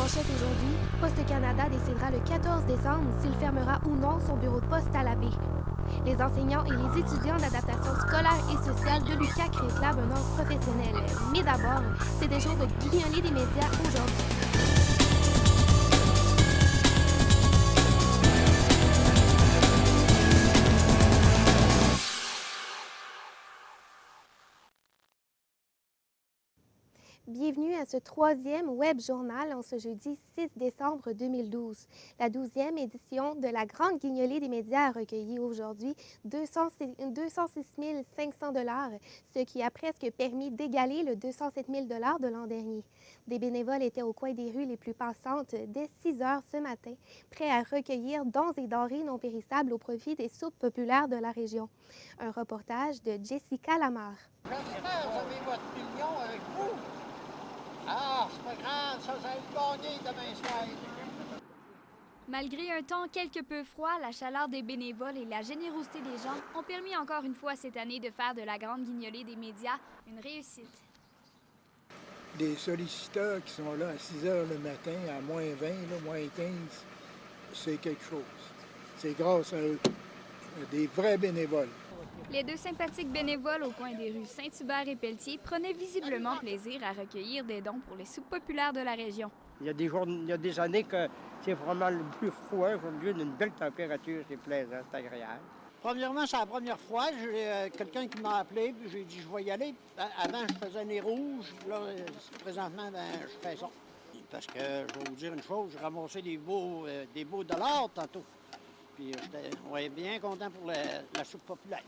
manchettes aujourd'hui, Poste Canada décidera le 14 décembre s'il fermera ou non son bureau de poste à la baie. Les enseignants et les étudiants d'adaptation scolaire et sociale de l'UQAC réclament un ordre professionnel. Mais d'abord, c'est des jours de guignolée des médias aujourd'hui. Bienvenue à ce troisième Web Journal en ce jeudi 6 décembre 2012. La 12e édition de la Grande Guignolée des médias a recueilli aujourd'hui 206 500 $, ce qui a presque permis d'égaler le 207 000 $ de l'an dernier. Des bénévoles étaient au coin des rues les plus passantes dès 6 heures ce matin, prêts à recueillir dons et denrées non périssables au profit des soupes populaires de la région. Un reportage de Jessica Lamar. J'espère que vous avez votre million avec vous. Ah, c'est pas grave, ça va être gagné demain soir. Malgré un temps quelque peu froid, la chaleur des bénévoles et la générosité des gens ont permis encore une fois cette année de faire de la Grande Guignolée des médias une réussite. Des solliciteurs qui sont là à 6 heures le matin, à moins 20, là, moins 15, c'est quelque chose. C'est grâce à eux, des vrais bénévoles. Les deux sympathiques bénévoles au coin des rues Saint-Hubert et Pelletier prenaient visiblement plaisir à recueillir des dons pour les soupes populaires de la région. Il y a des années que c'est vraiment le plus froid. Aujourd'hui, une belle température, c'est plaisant, c'est agréable. Premièrement, c'est la première fois. J'ai quelqu'un qui m'a appelé, puis j'ai dit je vais y aller. Avant, je faisais les rouges. Là, présentement, je fais ça. Parce que je vais vous dire une chose, j'ai ramassé des beaux dollars tantôt. Puis on est bien content pour la soupe populaire.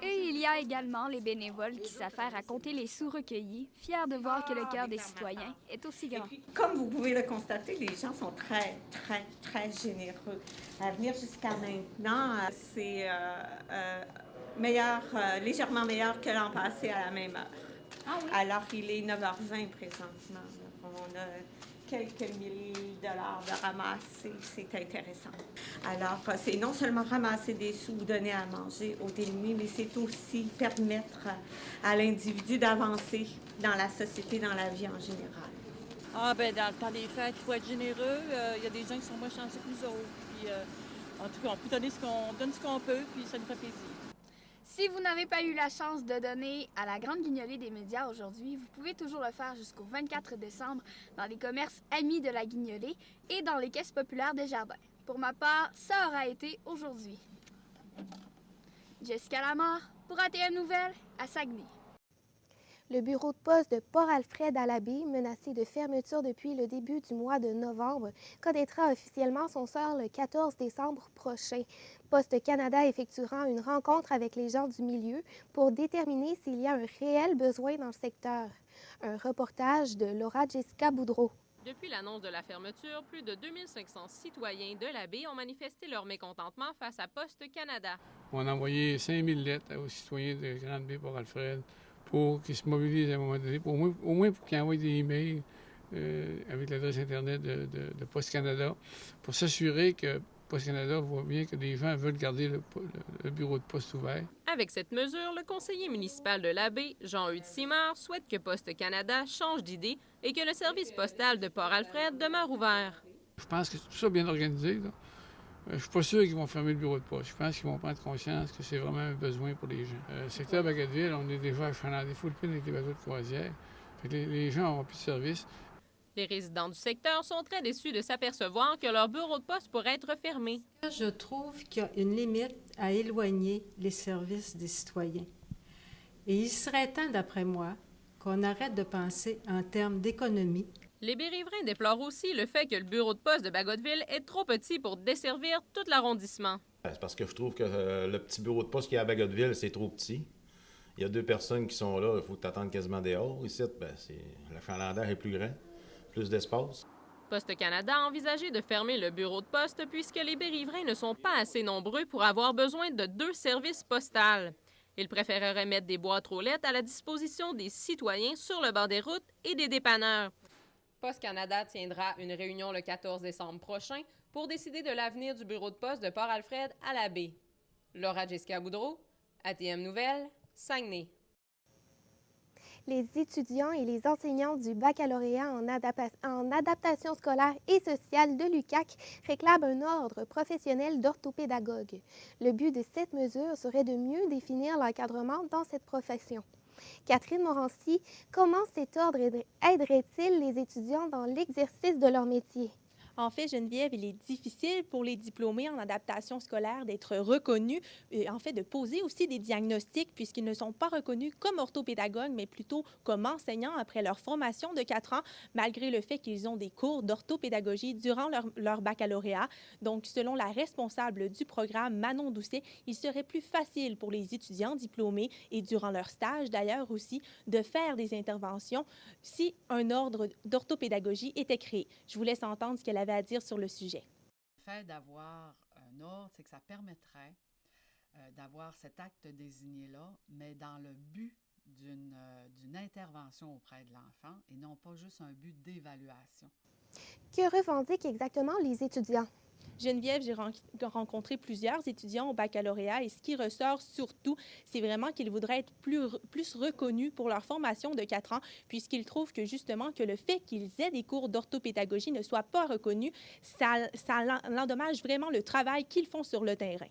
Et il y a également les bénévoles qui s'affairent à compter les sous recueillis, fiers de voir que le cœur des citoyens est aussi grand. Comme vous pouvez le constater, les gens sont très généreux. À venir jusqu'à maintenant, c'est légèrement meilleur que l'an passé à la même heure. Ah oui? Alors, il est 9h20 présentement. On a quelques milliers de dollars de ramasser, c'est intéressant. Alors, c'est non seulement ramasser des sous, donner à manger aux démunis, mais c'est aussi permettre à l'individu d'avancer dans la société, dans la vie en général. Ah, bien, dans le temps des fêtes, il faut être généreux. Il y a des gens qui sont moins chanceux que nous autres. Puis, en tout cas, on peut donner donne ce qu'on peut, puis ça nous fait plaisir. Si vous n'avez pas eu la chance de donner à la Grande Guignolée des médias aujourd'hui, vous pouvez toujours le faire jusqu'au 24 décembre dans les commerces amis de la Guignolée et dans les caisses populaires des jardins. Pour ma part, ça aura été aujourd'hui. Jessica Lamar pour ATM Nouvelles à Saguenay. Le bureau de poste de Port-Alfred à la baie, menacé de fermeture depuis le début du mois de novembre, connaîtra officiellement son sort le 14 décembre prochain. Poste Canada effectuera une rencontre avec les gens du milieu pour déterminer s'il y a un réel besoin dans le secteur. Un reportage de Laura Jessica Boudreau. Depuis l'annonce de la fermeture, plus de 2500 citoyens de la baie ont manifesté leur mécontentement face à Poste Canada. On a envoyé 5000 lettres aux citoyens de Grande-Baie Port-Alfred pour qu'ils se mobilisent à un moment donné, au moins pour qu'ils envoient des emails avec l'adresse Internet de Poste Canada, pour s'assurer que Poste Canada voit bien que les gens veulent garder le bureau de poste ouvert. Avec cette mesure, le conseiller municipal de la baie, Jean-Eudes Simard, souhaite que Poste Canada change d'idée et que le service postal de Port-Alfred demeure ouvert. Je pense que tout ça bien organisé, là. Je suis pas sûr qu'ils vont fermer le bureau de poste. Je pense qu'ils vont prendre conscience que c'est vraiment un besoin pour les gens. Secteur Bagotville, on est déjà achalandé full pin avec les bateaux de croisière. Fait que les gens n'auront plus de service. Les résidents du secteur sont très déçus de s'apercevoir que leur bureau de poste pourrait être fermé. Je trouve qu'il y a une limite à éloigner les services des citoyens. Et il serait temps, d'après moi, qu'on arrête de penser en termes d'économie. Les Baie-Riverains déplorent aussi le fait que le bureau de poste de Bagotville est trop petit pour desservir tout l'arrondissement. C'est parce que je trouve que le petit bureau de poste qu'il y a à Bagotville, c'est trop petit. Il y a 2 personnes qui sont là, il faut t'attendre quasiment dehors. Ici, l'achalandage est plus grand, plus d'espace. Poste Canada a envisagé de fermer le bureau de poste puisque les Baie-Riverains ne sont pas assez nombreux pour avoir besoin de 2 services postals. Ils préféreraient mettre des boîtes aux lettres à la disposition des citoyens sur le bord des routes et des dépanneurs. Poste Canada tiendra une réunion le 14 décembre prochain pour décider de l'avenir du bureau de poste de Port-Alfred à la baie. Laura Jessica Boudreau, ATM Nouvelles, Saguenay. Les étudiants et les enseignants du baccalauréat en adaptation scolaire et sociale de l'UQAC réclament un ordre professionnel d'orthopédagogue. Le but de cette mesure serait de mieux définir l'encadrement dans cette profession. Catherine Morancy, comment cet ordre aiderait-il les étudiants dans l'exercice de leur métier? En fait, Geneviève, il est difficile pour les diplômés en adaptation scolaire d'être reconnus, en fait, de poser aussi des diagnostics puisqu'ils ne sont pas reconnus comme orthopédagogues, mais plutôt comme enseignants après leur formation de 4 ans, malgré le fait qu'ils ont des cours d'orthopédagogie durant leur baccalauréat. Donc, selon la responsable du programme, Manon Doucet, il serait plus facile pour les étudiants diplômés et durant leur stage d'ailleurs aussi, de faire des interventions si un ordre d'orthopédagogie était créé. Je vous laisse entendre ce qu'elle avait à dire sur le sujet. Le fait d'avoir un ordre, c'est que ça permettrait d'avoir cet acte désigné-là, mais dans le but d'une intervention auprès de l'enfant et non pas juste un but d'évaluation. Que revendiquent exactement les étudiants? Geneviève, j'ai rencontré plusieurs étudiants au baccalauréat et ce qui ressort surtout, c'est vraiment qu'ils voudraient être plus reconnus pour leur formation de 4 ans, puisqu'ils trouvent que justement que le fait qu'ils aient des cours d'orthopédagogie ne soit pas reconnus, ça endommage vraiment le travail qu'ils font sur le terrain.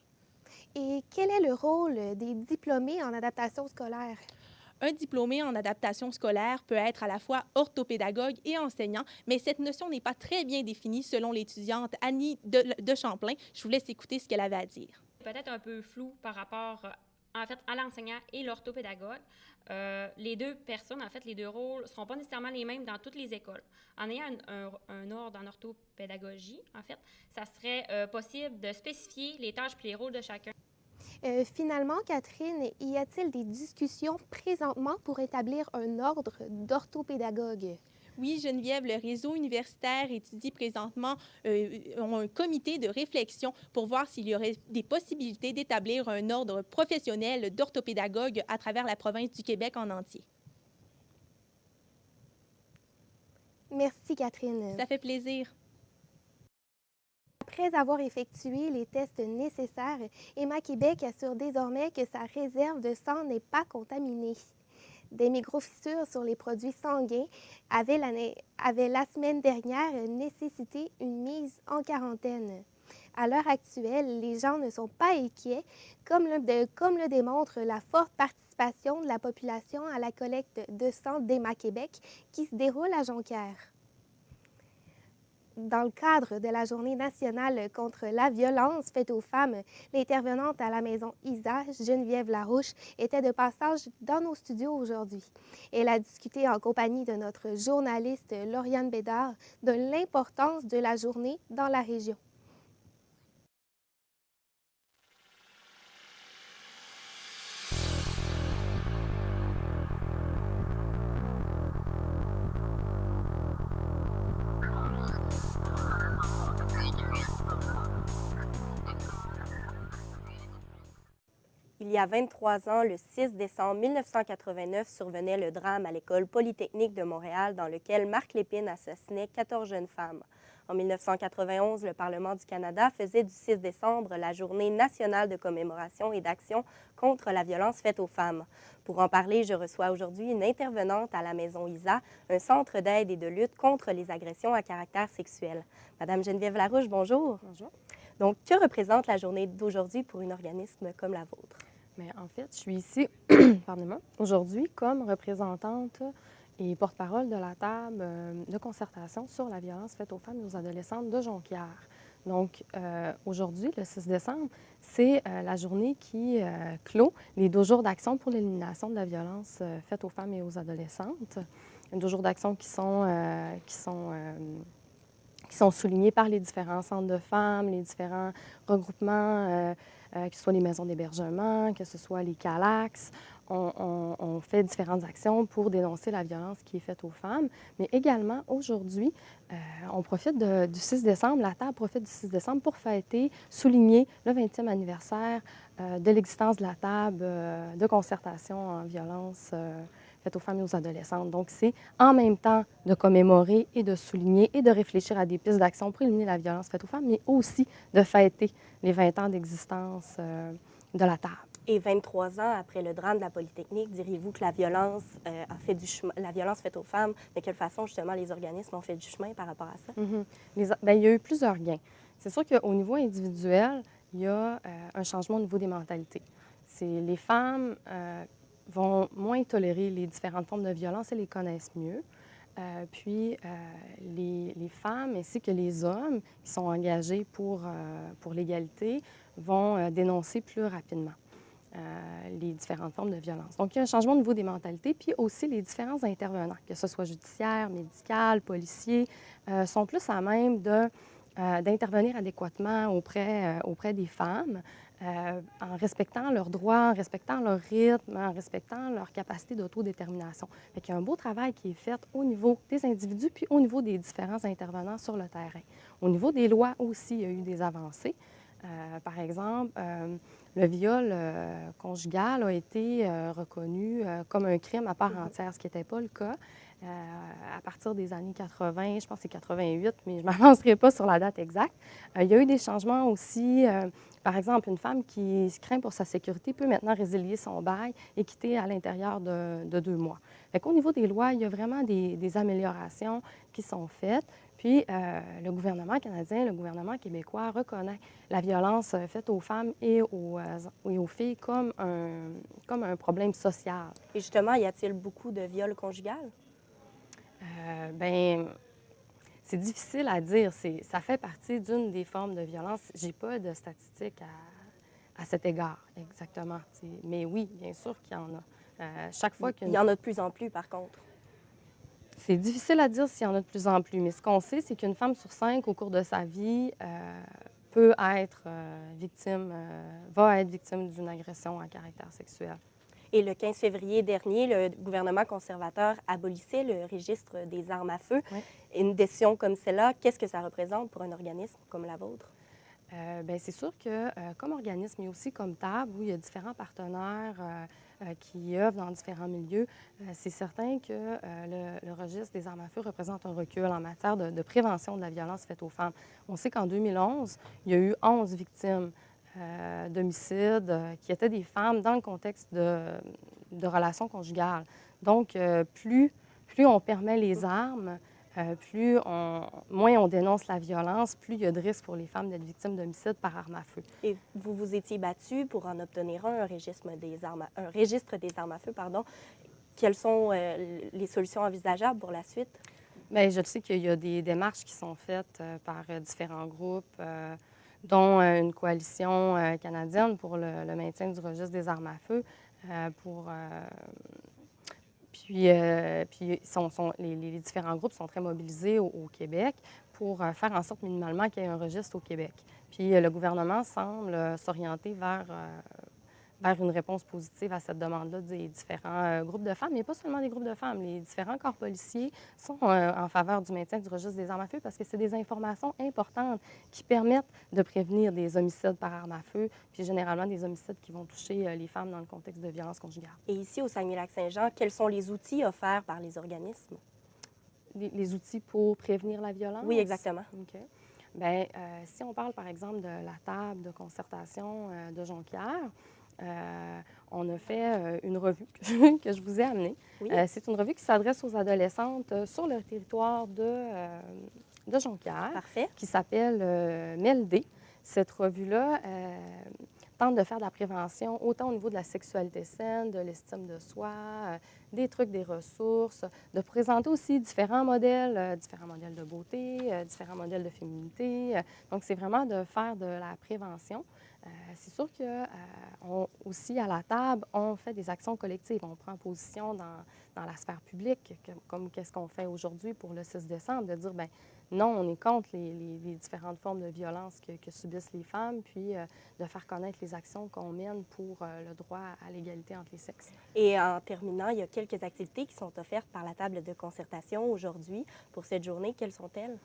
Et quel est le rôle des diplômés en adaptation scolaire? Un diplômé en adaptation scolaire peut être à la fois orthopédagogue et enseignant, mais cette notion n'est pas très bien définie selon l'étudiante Annie de Champlain. Je vous laisse écouter ce qu'elle avait à dire. Peut-être un peu flou par rapport en fait, à l'enseignant et l'orthopédagogue. Les deux personnes, en fait, les deux rôles ne seront pas nécessairement les mêmes dans toutes les écoles. En ayant un ordre en orthopédagogie, en fait, ça serait possible de spécifier les tâches et les rôles de chacun. Finalement, Catherine, y a-t-il des discussions présentement pour établir un ordre d'orthopédagogue? Oui, Geneviève, le réseau universitaire étudie présentement un comité de réflexion pour voir s'il y aurait des possibilités d'établir un ordre professionnel d'orthopédagogue à travers la province du Québec en entier. Merci, Catherine. Ça fait plaisir. Après avoir effectué les tests nécessaires, Héma-Québec assure désormais que sa réserve de sang n'est pas contaminée. Des microfissures sur les produits sanguins avaient la semaine dernière nécessité une mise en quarantaine. À l'heure actuelle, les gens ne sont pas inquiets, comme le démontre la forte participation de la population à la collecte de sang d'Héma-Québec qui se déroule à Jonquière. Dans le cadre de la Journée nationale contre la violence faite aux femmes, l'intervenante à la maison ISA, Geneviève Larouche, était de passage dans nos studios aujourd'hui. Elle a discuté en compagnie de notre journaliste Lauriane Bédard de l'importance de la journée dans la région. Il y a 23 ans, le 6 décembre 1989, survenait le drame à l'École polytechnique de Montréal dans lequel Marc Lépine assassinait 14 jeunes femmes. En 1991, le Parlement du Canada faisait du 6 décembre la Journée nationale de commémoration et d'action contre la violence faite aux femmes. Pour en parler, je reçois aujourd'hui une intervenante à la Maison ISA, un centre d'aide et de lutte contre les agressions à caractère sexuel. Madame Geneviève Larouche, bonjour. Bonjour. Donc, que représente la journée d'aujourd'hui pour un organisme comme la vôtre? Mais en fait, je suis ici pardonnez-moi, aujourd'hui comme représentante et porte-parole de la table de concertation sur la violence faite aux femmes et aux adolescentes de Jonquière. Donc, aujourd'hui, le 6 décembre, c'est la journée qui clôt les 12 jours d'action pour l'élimination de la violence faite aux femmes et aux adolescentes. 12 jours d'action qui sont soulignés par les différents centres de femmes, les différents regroupements, que ce soit les maisons d'hébergement, que ce soit les CALAX. On fait différentes actions pour dénoncer la violence qui est faite aux femmes. Mais également, aujourd'hui, on profite du 6 décembre, la table profite du 6 décembre pour fêter, souligner le 20e anniversaire de l'existence de la table de concertation en violence faite aux femmes et aux adolescentes. Donc, c'est en même temps de commémorer et de souligner et de réfléchir à des pistes d'action pour éliminer la violence faite aux femmes, mais aussi de fêter les 20 ans d'existence de la table. Et 23 ans après le drame de la Polytechnique, diriez-vous que la violence a fait du chemin, la violence faite aux femmes, de quelle façon justement les organismes ont fait du chemin par rapport à ça? Bien, il y a eu plusieurs gains. C'est sûr qu'au niveau individuel, il y a un changement au niveau des mentalités. Les femmes vont moins tolérer les différentes formes de violence et les connaissent mieux. Puis, les femmes ainsi que les hommes qui sont engagés pour l'égalité vont dénoncer plus rapidement les différentes formes de violence. Donc, il y a un changement au niveau des mentalités, puis aussi les différents intervenants, que ce soit judiciaire, médical, policier, sont plus à même d'intervenir adéquatement auprès des femmes en respectant leurs droits, en respectant leur rythme, en respectant leur capacité d'autodétermination. Fait qu'il y a un beau travail qui est fait au niveau des individus puis au niveau des différents intervenants sur le terrain. Au niveau des lois aussi, il y a eu des avancées. Par exemple, le viol conjugal a été reconnu comme un crime à part entière, ce qui n'était pas le cas. À partir des années 80, je pense que c'est 88, mais je ne m'avancerai pas sur la date exacte. Il y a eu des changements aussi. Par exemple, une femme qui se craint pour sa sécurité peut maintenant résilier son bail et quitter à l'intérieur de 2 mois. Fait qu'au niveau des lois, il y a vraiment des améliorations qui sont faites. Puis, le gouvernement canadien, le gouvernement québécois reconnaît la violence faite aux femmes et aux filles comme un problème social. Et justement, y a-t-il beaucoup de viols conjugaux? Bien, c'est difficile à dire. Ça fait partie d'une des formes de violence. Je n'ai pas de statistiques à cet égard, exactement. Mais oui, bien sûr qu'il y en a. Chaque fois Il y en a de plus en plus, par contre. C'est difficile à dire s'il y en a de plus en plus, mais ce qu'on sait, c'est qu'une femme sur 5, au cours de sa vie, peut être va être victime d'une agression à caractère sexuel. Et le 15 février dernier, le gouvernement conservateur abolissait le registre des armes à feu. Oui. Une décision comme celle-là, qu'est-ce que ça représente pour un organisme comme la vôtre? Bien, c'est sûr que comme organisme, mais aussi comme table, où il y a différents partenaires qui œuvrent dans différents milieux, c'est certain que le registre des armes à feu représente un recul en matière de prévention de la violence faite aux femmes. On sait qu'en 2011, il y a eu 11 victimes d'homicides qui étaient des femmes dans le contexte de relations conjugales. Donc, plus on permet les armes, moins on dénonce la violence, plus il y a de risques pour les femmes d'être victimes d'homicide par arme à feu. Et vous vous étiez battu pour en obtenir un registre des armes à feu. Quelles sont les solutions envisageables pour la suite? Bien, je sais qu'il y a des démarches qui sont faites par différents groupes, dont une coalition canadienne pour le maintien du registre des armes à feu, Puis les différents groupes sont très mobilisés au Québec pour faire en sorte minimalement qu'il y ait un registre au Québec. Puis le gouvernement semble s'orienter vers une réponse positive à cette demande-là des différents groupes de femmes, mais pas seulement des groupes de femmes. Les différents corps policiers sont en faveur du maintien du registre des armes à feu parce que c'est des informations importantes qui permettent de prévenir des homicides par arme à feu, puis généralement des homicides qui vont toucher les femmes dans le contexte de violences conjugales. Et ici, au Saguenay-Lac-Saint-Jean, quels sont les outils offerts par les organismes? Les outils pour prévenir la violence? Oui, exactement. OK. Bien, si on parle, par exemple, de la table de concertation de Jonquière, on a fait une revue que je vous ai amenée. Oui. C'est une revue qui s'adresse aux adolescentes sur le territoire de Jonquière. Parfait. Qui s'appelle MELD. Cette revue-là tente de faire de la prévention autant au niveau de la sexualité saine, de l'estime de soi, des trucs, des ressources, de présenter aussi différents modèles de beauté, différents modèles de féminité. Donc, c'est vraiment de faire de la prévention. C'est sûr que aussi à la table, on fait des actions collectives. On prend position dans la sphère publique, comme qu'est-ce qu'on fait aujourd'hui pour le 6 décembre, de dire, bien non, on est contre les différentes formes de violence que subissent les femmes, puis de faire connaître les actions qu'on mène pour le droit à l'égalité entre les sexes. Et en terminant, il y a quelques activités qui sont offertes par la table de concertation aujourd'hui pour cette journée. Quelles sont-elles?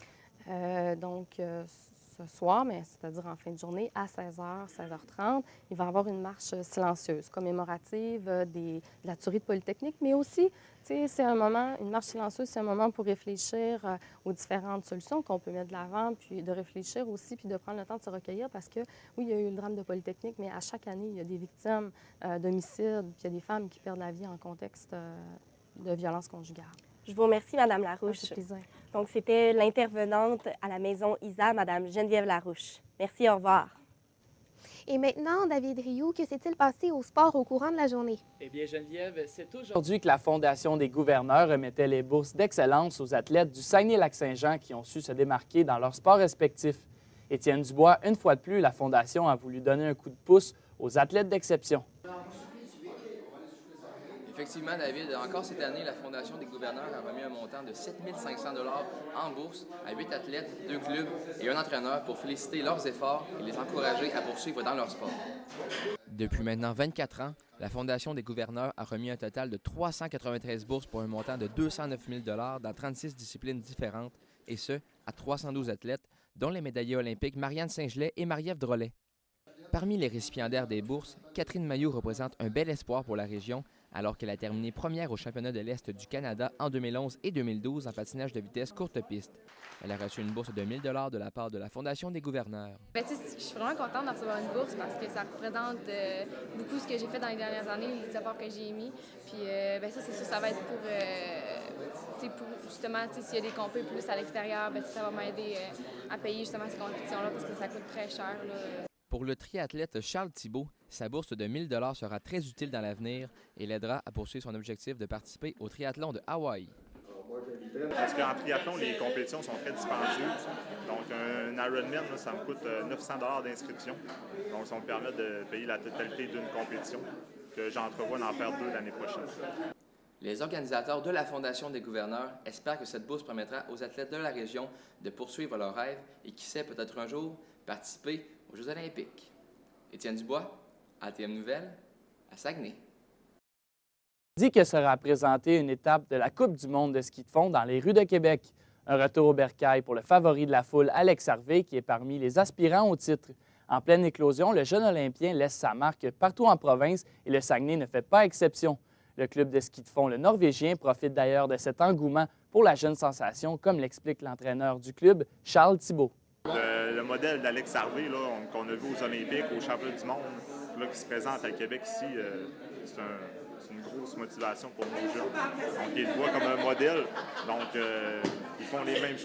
ce soir, mais c'est-à-dire en fin de journée, à 16h, 16h30, il va y avoir une marche silencieuse, commémorative de la tuerie de Polytechnique, mais aussi, c'est un moment, une marche silencieuse, c'est un moment pour réfléchir aux différentes solutions qu'on peut mettre de l'avant, puis de réfléchir aussi, puis de prendre le temps de se recueillir, parce que, oui, il y a eu le drame de Polytechnique, mais à chaque année, il y a des victimes d'homicides, puis il y a des femmes qui perdent la vie en contexte de violence conjugale. Je vous remercie, Mme Larouche. Ça fait plaisir. Donc, c'était l'intervenante à la maison ISA, Mme Geneviève Larouche. Merci, au revoir. Et maintenant, David Rioux, que s'est-il passé au sport au courant de la journée? Eh bien, Geneviève, c'est aujourd'hui que la Fondation des gouverneurs remettait les bourses d'excellence aux athlètes du Saguenay-Lac-Saint-Jean qui ont su se démarquer dans leurs sports respectifs. Étienne Dubois, une fois de plus, la Fondation a voulu donner un coup de pouce aux athlètes d'exception. Effectivement, David, encore cette année, la Fondation des gouverneurs a remis un montant de 7 500 $ en bourse à 8 athlètes, 2 clubs et un entraîneur pour féliciter leurs efforts et les encourager à poursuivre dans leur sport. Depuis maintenant 24 ans, la Fondation des gouverneurs a remis un total de 393 bourses pour un montant de 209 000 $ dans 36 disciplines différentes, et ce, à 312 athlètes, dont les médaillés olympiques Marianne Saint-Gelais et Marie-Ève Drolet. Parmi les récipiendaires des bourses, Catherine Mailloux représente un bel espoir pour la région, alors qu'elle a terminé première au championnat de l'Est du Canada en 2011 et 2012 en patinage de vitesse courte piste. Elle a reçu une bourse de 1 000 $ de la part de la Fondation des gouverneurs. Je suis vraiment contente de recevoir une bourse parce que ça représente beaucoup ce que j'ai fait dans les dernières années, les efforts que j'ai mis. Puis ça, c'est sûr, ça va être pour justement, s'il y a des compés plus à l'extérieur, ça va m'aider à payer justement ces compétitions-là parce que ça coûte très cher, là. Pour le triathlète Charles Thibault, sa bourse de 1 000 $ sera très utile dans l'avenir et l'aidera à poursuivre son objectif de participer au triathlon de Hawaï. Parce qu'en triathlon, les compétitions sont très dispendieuses. Donc, un Ironman, là, ça me coûte 900 $ d'inscription. Donc, ça me permet de payer la totalité d'une compétition que j'entrevois d'en faire 2 l'année prochaine. Les organisateurs de la Fondation des gouverneurs espèrent que cette bourse permettra aux athlètes de la région de poursuivre leurs rêves et qui sait, peut-être un jour, participer aux Jeux olympiques. Étienne Dubois, ATM Nouvelles, à Saguenay. Dit que sera présentée une étape de la Coupe du monde de ski de fond dans les rues de Québec. Un retour au bercail pour le favori de la foule, Alex Harvey, qui est parmi les aspirants au titre. En pleine éclosion, le jeune Olympien laisse sa marque partout en province et le Saguenay ne fait pas exception. Le club de ski de fond, le Norvégien, profite d'ailleurs de cet engouement pour la jeune sensation, comme l'explique l'entraîneur du club, Charles Thibault. Le modèle d'Alex Harvey qu'on a vu aux Olympiques, aux Championnats du monde, là, qui se présente à Québec ici, c'est une grosse motivation pour nos jeunes. Donc, ils le voient comme un modèle. Donc, ils font les mêmes choses.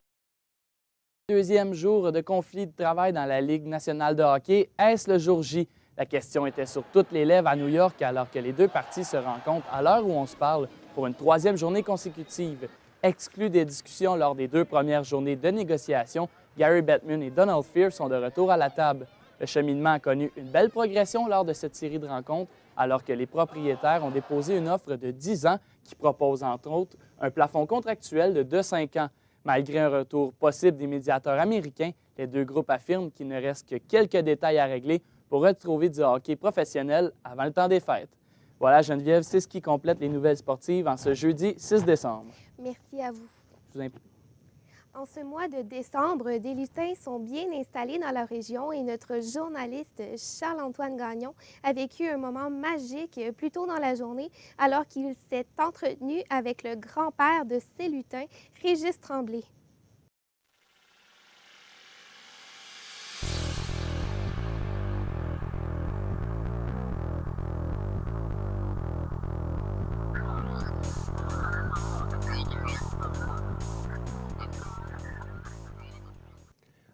Deuxième jour de conflit de travail dans la Ligue nationale de hockey. Est-ce le jour J? La question était sur toutes les lèvres à New York alors que les deux parties se rencontrent à l'heure où on se parle pour une 3e journée consécutive. Exclus des discussions lors des 2 premières journées de négociation, Gary Bettman et Donald Fear sont de retour à la table. Le cheminement a connu une belle progression lors de cette série de rencontres, alors que les propriétaires ont déposé une offre de 10 ans qui propose, entre autres, un plafond contractuel de 5 ans. Malgré un retour possible des médiateurs américains, les deux groupes affirment qu'il ne reste que quelques détails à régler pour retrouver du hockey professionnel avant le temps des fêtes. Voilà, Geneviève, c'est ce qui complète les nouvelles sportives en ce jeudi 6 décembre. Merci à vous. Je vous invite. En ce mois de décembre, des lutins sont bien installés dans la région et notre journaliste Charles-Antoine Gagnon a vécu un moment magique plus tôt dans la journée alors qu'il s'est entretenu avec le grand-père de ces lutins, Régis Tremblay.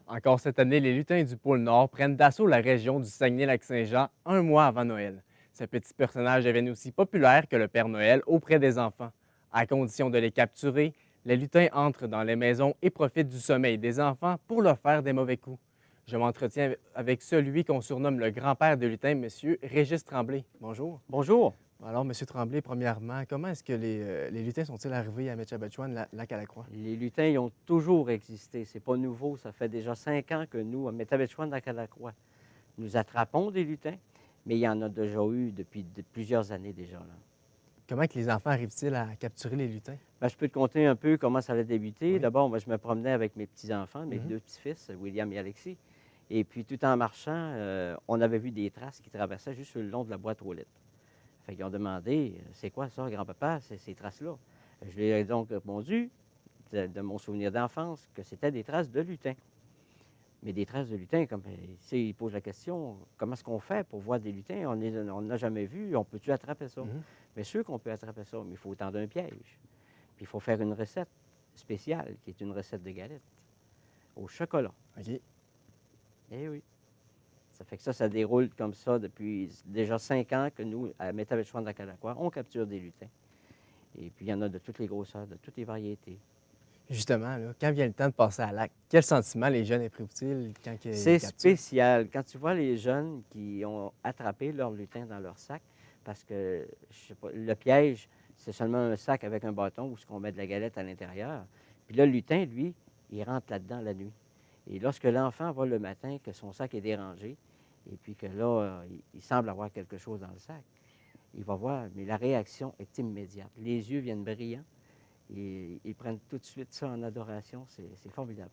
Encore cette année, les lutins du pôle Nord prennent d'assaut la région du Saguenay-Lac-Saint-Jean un mois avant Noël. Ces petits personnages deviennent aussi populaires que le Père Noël auprès des enfants. À condition de les capturer, les lutins entrent dans les maisons et profitent du sommeil des enfants pour leur faire des mauvais coups. Je m'entretiens avec celui qu'on surnomme le grand-père des lutins, M. Régis Tremblay. Bonjour. Bonjour. Alors, M. Tremblay, premièrement, comment est-ce que les lutins sont-ils arrivés à Métabetchouan, Lac-à-la-Croix? Les lutins, ils ont toujours existé. C'est pas nouveau. Ça fait déjà 5 ans que nous, à Métabetchouan, Lac-à-la-Croix, nous attrapons des lutins, mais il y en a déjà eu depuis plusieurs années déjà, là. Comment que les enfants arrivent-ils à capturer les lutins? Ben, je peux te conter un peu comment ça a débuté. D'abord, moi, je me promenais avec mes petits-enfants, mes deux petits-fils, William et Alexis. Et puis, tout en marchant, on avait vu des traces qui traversaient juste le long de la boîte aux lettres. Fait qu'ils ont demandé, c'est quoi ça, grand-papa, ces traces-là? Je leur ai donc répondu, de mon souvenir d'enfance, que c'était des traces de lutins. Mais des traces de lutins, comme ils posent la question, comment est-ce qu'on fait pour voir des lutins? On n'a jamais vu, on peut-tu attraper ça? Bien sûr qu'on peut attraper ça, mais il faut tendre un piège. Puis il faut faire une recette spéciale, qui est une recette de galettes au chocolat. OK. Eh oui. Ça fait que ça déroule comme ça depuis déjà 5 ans que nous, à Métabetchouan-Dacalaquois, on capture des lutins. Et puis il y en a de toutes les grosseurs, de toutes les variétés. Justement, là, quand vient le temps de passer à l'acte, quel sentiment les jeunes éprouvent-ils quand ils C'est capturent? spécial. Quand tu vois les jeunes qui ont attrapé leur lutin dans leur sac, parce que, je sais pas, le piège, c'est seulement un sac avec un bâton où on met de la galette à l'intérieur. Puis là, le lutin, lui, il rentre là-dedans la nuit. Et lorsque l'enfant voit le matin que son sac est dérangé, et puis que là, il semble avoir quelque chose dans le sac, il va voir, mais la réaction est immédiate. Les yeux viennent brillants. Et ils prennent tout de suite ça en adoration. C'est formidable.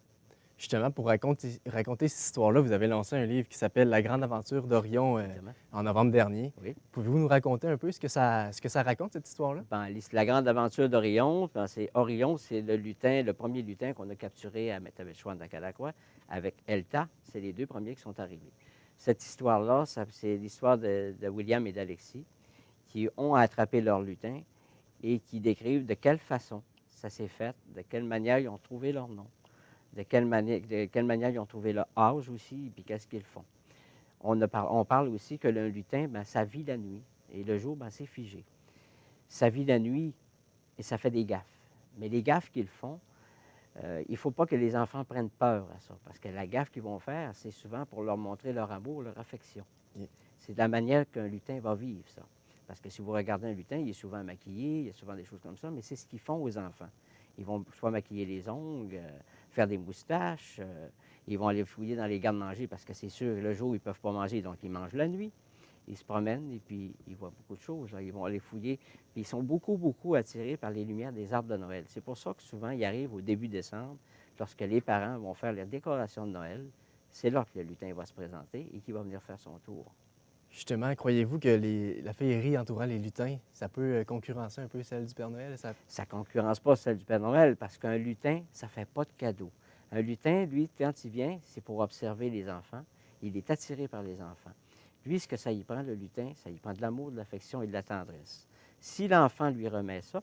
Justement, pour raconter cette histoire-là, vous avez lancé un livre qui s'appelle La grande aventure d'Orion en novembre dernier. Oui. Pouvez-vous nous raconter un peu ce que ça raconte, cette histoire-là? Bien, la grande aventure d'Orion, Orion, c'est le premier lutin qu'on a capturé à Métabetchouan-Dacalaquois avec Elta. C'est les 2 premiers qui sont arrivés. Cette histoire-là, c'est l'histoire de William et d'Alexis qui ont attrapé leur lutin et qui décrivent de quelle façon ça s'est fait, de quelle manière ils ont trouvé leur nom, de quelle manière ils ont trouvé leur âge aussi, puis qu'est-ce qu'ils font. On parle aussi que le lutin, bien, ça vit la nuit, et le jour, bien, c'est figé. Ça vit la nuit, et ça fait des gaffes. Mais les gaffes qu'ils font, il ne faut pas que les enfants prennent peur à ça, parce que la gaffe qu'ils vont faire, c'est souvent pour leur montrer leur amour, leur affection. C'est de la manière qu'un lutin va vivre, ça. Parce que si vous regardez un lutin, il est souvent maquillé, il y a souvent des choses comme ça, mais c'est ce qu'ils font aux enfants. Ils vont soit maquiller les ongles, faire des moustaches, ils vont aller fouiller dans les gardes-manger parce que c'est sûr, le jour, ils ne peuvent pas manger, donc ils mangent la nuit. Ils se promènent et puis ils voient beaucoup de choses. Là. Ils vont aller fouiller. Puis ils sont beaucoup attirés par les lumières des arbres de Noël. C'est pour ça que souvent, ils arrivent au début décembre, lorsque les parents vont faire les décorations de Noël. C'est là que le lutin va se présenter et qu'il va venir faire son tour. Justement, croyez-vous que la féerie entourant les lutins, ça peut concurrencer un peu celle du Père Noël? Ça ne concurrence pas celle du Père Noël parce qu'un lutin, ça ne fait pas de cadeau. Un lutin, lui, quand il vient, c'est pour observer les enfants. Il est attiré par les enfants. Lui, ce que ça y prend, le lutin, ça y prend de l'amour, de l'affection et de la tendresse. Si l'enfant lui remet ça,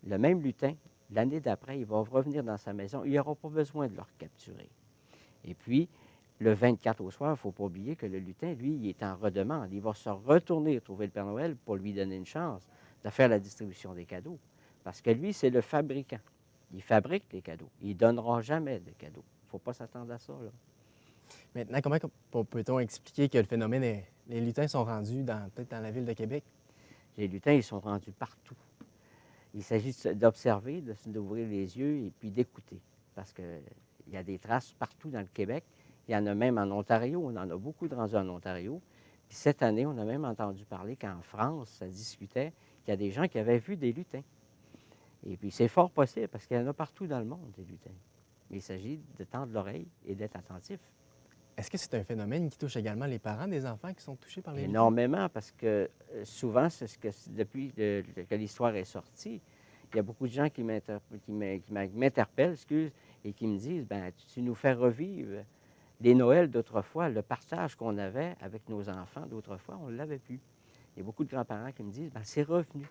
le même lutin, l'année d'après, il va revenir dans sa maison. Il n'aura pas besoin de le capturer. Et puis, le 24 au soir, il ne faut pas oublier que le lutin, lui, il est en redemande. Il va se retourner trouver le Père Noël pour lui donner une chance de faire la distribution des cadeaux. Parce que lui, c'est le fabricant. Il fabrique les cadeaux. Il ne donnera jamais de cadeaux. Il ne faut pas s'attendre à ça, là. Maintenant, comment peut-on expliquer que le phénomène, les lutins sont rendus peut-être dans la ville de Québec? Les lutins, ils sont rendus partout. Il s'agit d'observer, d'ouvrir les yeux et puis d'écouter. Parce qu'il y a des traces partout dans le Québec. Il y en a même en Ontario. On en a beaucoup de rendus en Ontario. Puis cette année, on a même entendu parler qu'en France, ça discutait qu'il y a des gens qui avaient vu des lutins. Et puis c'est fort possible parce qu'il y en a partout dans le monde, des lutins. Mais il s'agit de tendre l'oreille et d'être attentif. Est-ce que c'est un phénomène qui touche également les parents des enfants qui sont touchés par les lutins? Énormément, parce que souvent, c'est depuis que l'histoire est sortie, il y a beaucoup de gens qui m'interpellent, et qui me disent, ben tu nous fais revivre les Noëls d'autrefois, le partage qu'on avait avec nos enfants d'autrefois, on ne l'avait plus. Il y a beaucoup de grands-parents qui me disent, ben c'est revenu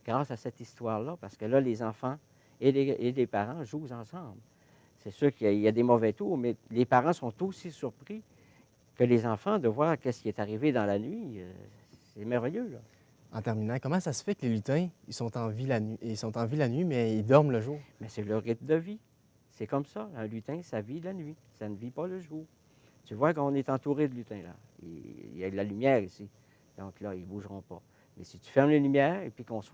grâce à cette histoire-là, parce que là, les enfants et les parents jouent ensemble. C'est sûr qu'il y a des mauvais tours, mais les parents sont aussi surpris que les enfants de voir qu'est-ce qui est arrivé dans la nuit. C'est merveilleux, là. En terminant, comment ça se fait que les lutins, ils sont en vie la nuit, mais ils dorment le jour? Mais c'est leur rythme de vie. C'est comme ça. Un lutin, ça vit la nuit. Ça ne vit pas le jour. Tu vois qu'on est entouré de lutins, là. Il y a de la lumière ici. Donc là, ils ne bougeront pas. Mais si tu fermes les lumières et puis qu'on se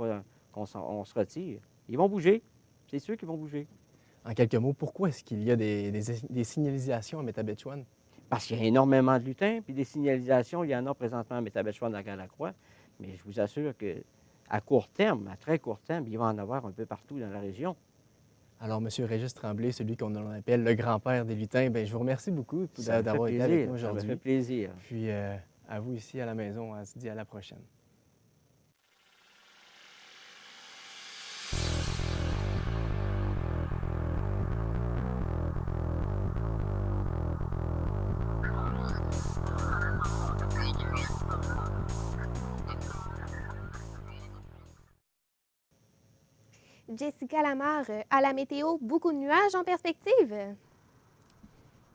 retire, ils vont bouger. C'est sûr qu'ils vont bouger. En quelques mots, pourquoi est-ce qu'il y a des signalisations à Métabetchouan? Parce qu'il y a énormément de lutins, puis des signalisations, il y en a présentement à Métabetchouan-Dacalaquois. Mais je vous assure qu'à à court terme, à très court terme, il va en avoir un peu partout dans la région. Alors, M. Régis Tremblay, celui qu'on appelle le grand-père des lutins, bien, je vous remercie beaucoup d'avoir été avec nous aujourd'hui. Ça me fait plaisir. Puis, à vous ici à la maison, on se dit à la prochaine. Jessica Lamarre, à la météo, beaucoup de nuages en perspective?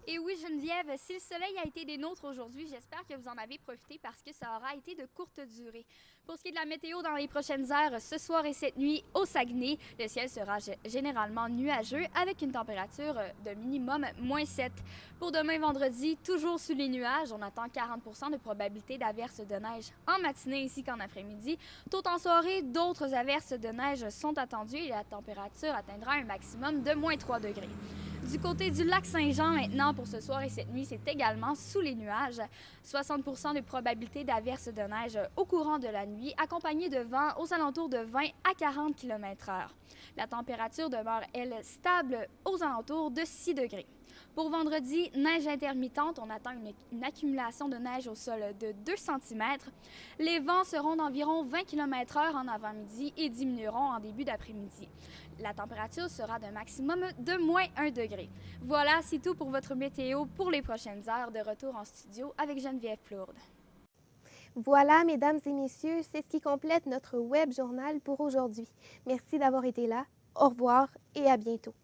Et oui, Geneviève, si le soleil a été des nôtres aujourd'hui, j'espère que vous en avez profité parce que ça aura été de courte durée. Pour ce qui est de la météo dans les prochaines heures, ce soir et cette nuit, au Saguenay, le ciel sera généralement nuageux avec une température de minimum -7. Pour demain vendredi, toujours sous les nuages, on attend 40 de probabilité d'averses de neige en matinée ainsi qu'en après-midi. Tôt en soirée, d'autres averses de neige sont attendues et la température atteindra un maximum de -3 degrés. Du côté du lac Saint-Jean, maintenant, pour ce soir et cette nuit, c'est également sous les nuages. 60 de probabilité d'averses de neige au courant de la nuit, accompagnée de vent aux alentours de 20 à 40 km/h. La température demeure, elle, stable aux alentours de 6 degrés. Pour vendredi, neige intermittente, on attend une accumulation de neige au sol de 2 cm. Les vents seront d'environ 20 km/h en avant-midi et diminueront en début d'après-midi. La température sera d'un maximum de -1 degré. Voilà, c'est tout pour votre météo pour les prochaines heures. De retour en studio avec Geneviève Plourde. Voilà, mesdames et messieurs, c'est ce qui complète notre web journal pour aujourd'hui. Merci d'avoir été là. Au revoir et à bientôt.